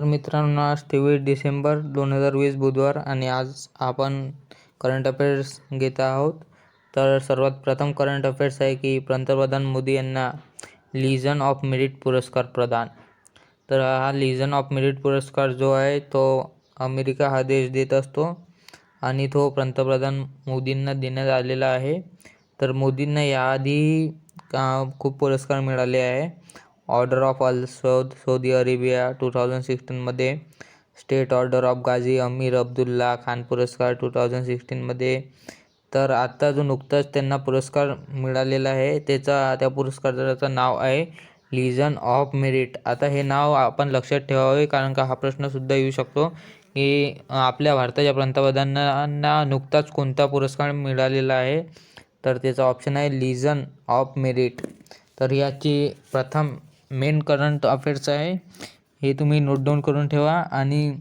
तर मित्रांनो, आज 23 डिसेंबर 2020 बुधवार आणि आज आपण करंट अफेअर्स घेत आहोत. तर सर्वात प्रथम करंट अफेअर्स आहे की पंतप्रधान मोदी यांना लिजन ऑफ मेरिट पुरस्कार प्रदान. तर हा लिजन ऑफ मेरिट पुरस्कार जो आहे तो अमेरिका हा देश देत असतो आणि तो पंतप्रधान मोदींना देण्यात आलेला आहे. तर मोदींना याआधी खूप पुरस्कार मिळाले आहे. Order of Al Saudi Arabia 2016मध्ये, state order of Ghazi Amir Abdullah Khan पुरस्कार 2016मध्ये. तर आता जो नुकताच त्यांना पुरस्कार मिळालेला आहे त्या पुरस्काराचं नाव आहे लिजन ऑफ मेरिट. आता हे नाव आपण लक्षात ठेवावे, कारण का हा प्रश्नसुद्धा येऊ शकतो की आपल्या भारताच्या पंतप्रधानांना नुकताच कोणता पुरस्कार मिळालेला आहे. तर त्याचा ऑप्शन आहे लिजन ऑफ मेरिट. तर याची प्रथम मेन करंट अफेअर्स आहे, हे तुम्ही नोट डाऊन करून ठेवा. आणि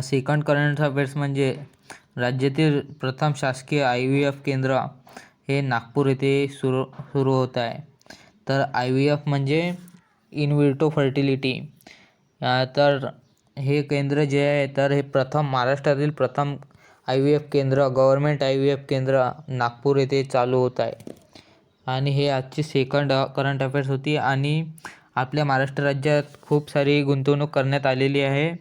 सेकंड करंट अफेअर्स म्हणजे राज्यातील प्रथम शासकीय IVF केंद्र हे नागपूर येथे सुरू होत आहे. तर IVF म्हणजे इन विट्रो फर्टिलिटी. तर हे केंद्र जे आहे तर हे महाराष्ट्रातील प्रथम IVF केंद्र, गव्हर्मेंट IVF केंद्र नागपूर येथे चालू होत आहे. आणि हे आजची सेकंड करंट अफेअर्स होती. आणि आपल्या महाराष्ट्र राज्यात खूप सारी गुंतवणूक करण्यात आलेली आहे.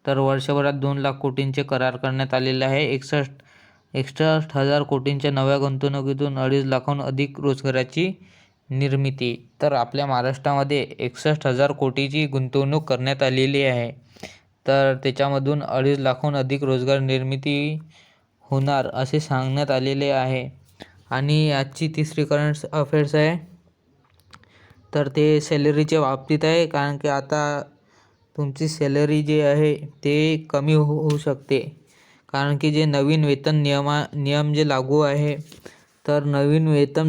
तर वर्षभरात 2 लाख कोटींचे करार करण्यात आलेले आहे. 61,000 कोटींच्या नव्या गुंतवणुकीतून 2.5 लाखाहून अधिक रोजगाराची निर्मिती. तर आपल्या महाराष्ट्रामध्ये 61,000 कोटीची गुंतवणूक करण्यात आलेली आहे. तर त्याच्यामधून 2.5 लाखाहून अधिक रोजगार निर्मिती होणार असे सांगण्यात आलेले आहे. आणि आजची तिसरी करंट अफेअर्स आहे तर ते सॅलरीच्या बाबतीत आहे, कारण की आता तुमची सॅलरी जी आहे ते कमी होऊ शकते, कारण की जे नवीन वेतन नियम जे लागू आहे. तर नवीन वेतन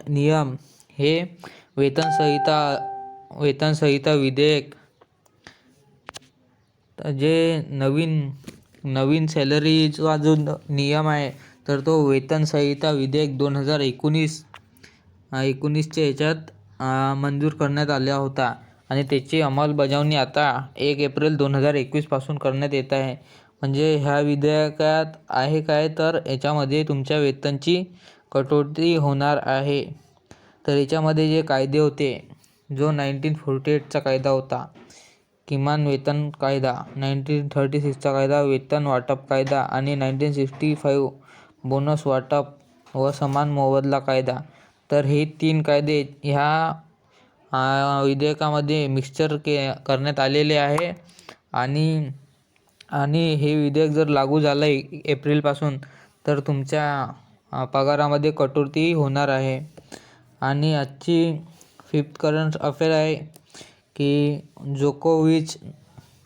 नियम हे वेतन संहिता विधेयक, जे नवीन सॅलरीचा जो नियम आहे तर तो वेतन संहिता विधेयक 2019च्या ह्याच्यात मंजूर करण्यात आला होता. आणि त्याची अंमलबजावणी आता 1 एप्रिल 2021 पासून करण्यात येत आहे. म्हणजे ह्या विधेयकात आहे काय, तर याच्यामध्ये तुमच्या वेतनची कटौती होणार आहे. तर याच्यामध्ये जे कायदे होते, जो 1948चा कायदा होता किमान वेतन कायदा, 1936चा कायदा वेतन वाटप कायदा आणि 1965 बोनस वाटप व समान मोबदला कायदा. तर हे 3 कायदे ह्या विधेयकामध्ये मिक्सचर करण्यात आलेले आहे. आणि हे विधेयक जर लागू झालं एप्रिलपासून तर तुमच्या पगारामध्ये कटौती होणार आहे. आणि आजची फिफ्थ करंट अफेअर आहे की जोकोविच,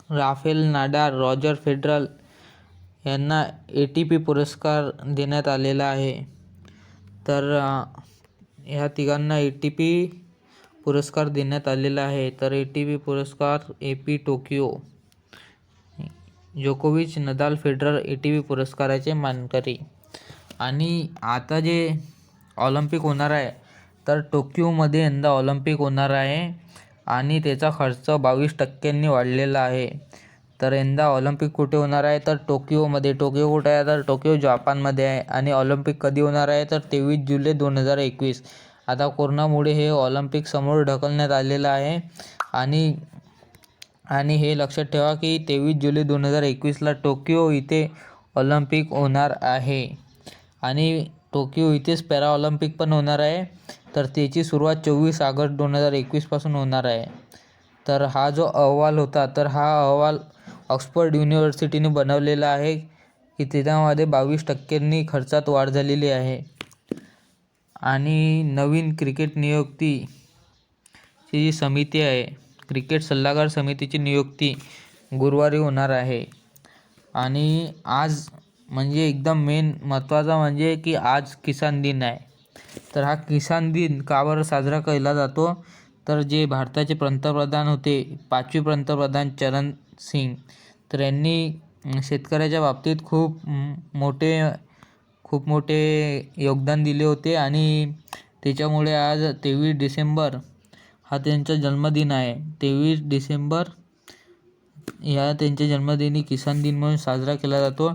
राफेल नाडाल, रॉजर फेडरर यांना ATP पुरस्कार देण्यात आलेला आहे. तर ह्या तिघांना ATP पुरस्कार देण्यात आलेला आहे. तर ATP पुरस्कार AP टोकियो. जोकोविच, नदाल, फेडरर ATP पुरस्काराचे मानकरी. आणि आता जे ऑलिम्पिक होणार आहे तर टोकियोमध्ये यंदा ऑलिम्पिक होणार आहे आणि त्याचा खर्च 22% वाढलेला आहे. तर यंदा ऑलिम्पिक कुठे होणार आहे तर टोकियोमध्ये. टोकियो कुठे आहे तर टोकियो जपानमध्ये आहे. आणि ऑलिम्पिक कधी होणार आहे तर 23 जुलै 2021. आता कोरोनामुळे हे ऑलिम्पिक समोर ढकलण्यात आलेलं आहे. आणि हे लक्षात ठेवा की 23 जुलै 2021ला टोकियो इथे ऑलिम्पिक होणार आहे. आणि टोकियो इथेच पॅराऑलिम्पिक पण होणार आहे. तर त्याची सुरुवात 24 ऑगस्ट 2021 पासून होणार आहे. तर हा जो अहवाल होता तर हा अहवाल ऑक्सफर्ड युनिव्हर्सिटीने बनवलेला आहे की त्याच्यामध्ये 22% खर्चात वाढ झालेली आहे. आणि नवीन क्रिकेट नियुक्तीची जी समिती आहे, क्रिकेट सल्लागार समितीची नियुक्ती गुरुवारी होणार आहे. आणि आज म्हणजे एकदम मेन महत्त्वाचा म्हणजे की आज किसान दिन आहे. तर हा किसान दिन का बरं साजरा केला जातो तर जे भारताचे पंतप्रधान होते, 5वे पंतप्रधान चरण सिंग, तर यांनी शेतकऱ्याच्या बाबतीत खूप मोठे योगदान दिले होते. आणि त्याच्यामुळे आज 23 डिसेंबर हा त्यांचा जन्मदिन आहे. 23 डिसेंबर या त्यांच्या जन्मदिनी किसान दिन म्हणून साजरा केला जातो.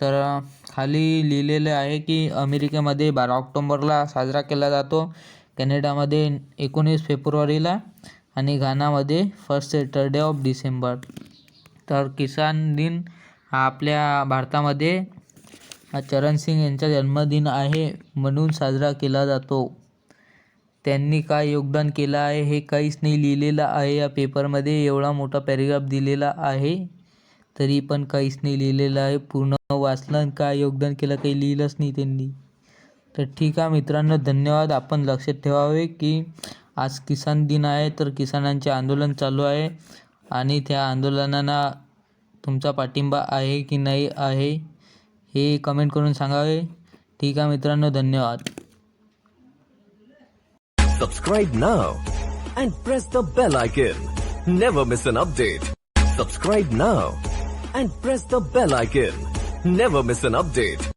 तर खाली लिहिलेलं आहे की अमेरिकेमध्ये 12 ऑक्टोबरला साजरा केला जातो, कॅनडामध्ये 19 फेब्रुवारीला आणि घानामध्ये फर्स्ट सॅटर्डे ऑफ डिसेंबर. तर किसान दिन हा आपल्या भारतामध्ये चरण सिंग यांचा जन्मदिन आहे म्हणून साजरा केला जातो. त्यांनी काय योगदान केलं आहे हे काहीच नाही लिहिलेलं आहे या पेपरमध्ये. एवढा मोठा पॅरेग्राफ दिलेला आहे तरी पण काहीच नाही लिहिलेलं आहे. पूर्ण वाचलं काय योगदान केलं काही लिहिलंच नाही त्यांनी. तर ठीक आहे मित्रांनो, धन्यवाद. आपण लक्षात ठेवावे की आज किसान दिन आहे, तर किसानांचे आंदोलन चालू आहे आणि त्या आंदोलनांना तुमचा पाठिंबा आहे की नाही आहे हे कमेंट करून सांगावे. ठीक आहे मित्रांनो, धन्यवाद. Subscribe now and press the bell icon. Never miss an update. Subscribe now and press the bell icon. Never miss an update.